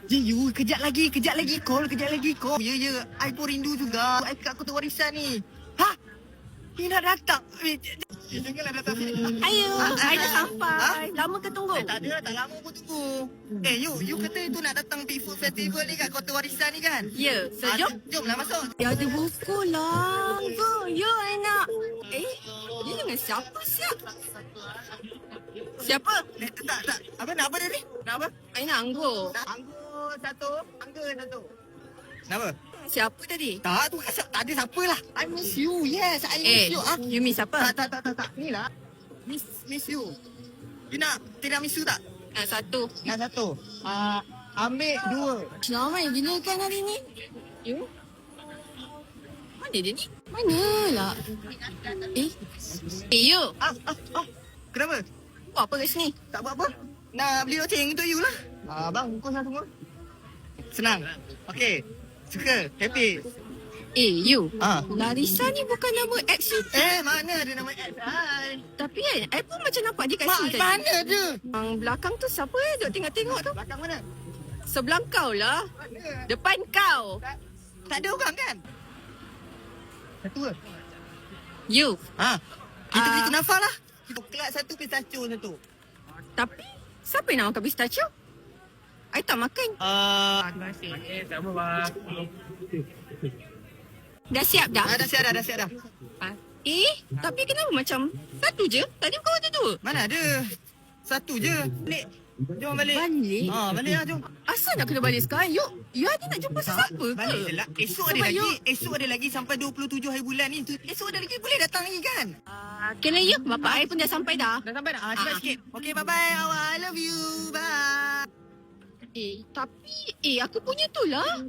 You, kejap lagi call, Ya, I pun rindu juga. I kat kota warisan ni. Ha? Ni nak datang. Janganlah datang sini. Ayo, I dah Ha? sampai. Lama ke tunggu? Tak ada, tak lama pun tunggu. You kata tu nak datang Big Food Festival ni kat kota warisan ni kan? Ya, sejom. Jomlah masuk. Ya ada buku lah. Ya, I nak. Dia dengan siapa siap? Siapa? Tak. Apa nak apa dia ni? Nak apa? I nak anggur. Anggur satu. Kenapa? Siapa tadi? Tak, tu tak ada siapa lah. I miss you. Yes, I miss you. You miss apa? Tak. Ni lah. Miss you. You nak tiramisu tak? Satu. Nak satu. Ambil dua. Ramai gila kan hari ni? You? Mana dia ni? Manalah? You. Kenapa? Buat apa kat sini? Tak buat apa. Nak beli loceng untuk you lah. Bang, bungkus lah semua. Senang. Okey. Suka. Happy. You. Ah. Larissa ni bukan nama ex you. Mana ada nama X? Tapi kan, I pun macam nampak dia kat sini tadi. Mana ada? Yang belakang tu siapa duk tengok-tengok tu? Belakang mana? Sebelah kau lah. Mana? Depan kau. Tak ada orang kan? Satu ke? You. Kita beli kunafa lah. Coklat satu, pistachio satu. Tapi, siapa yang nak makan pistachio? I tak makan. Terima kasih. Sama bang. Dah siap dah? Dah siap dah. Tapi kenapa macam satu je? Tadi kau ada dua. Mana ada? Satu je. Balik. Jom balik. Balik? Balik lah jom. Asal nak kena balik sekarang? You ada nak jumpa sesiapa ke? Balik je lah. Esok ada lagi sampai 27 hari bulan ni. Esok ada lagi, boleh datang lagi kan? Kena ya, bapak I pun dah sampai dah. Dah sampai dah? Cepat sikit. Okay, bye-bye. I love you. Bye. Tapi, aku punya tu lah.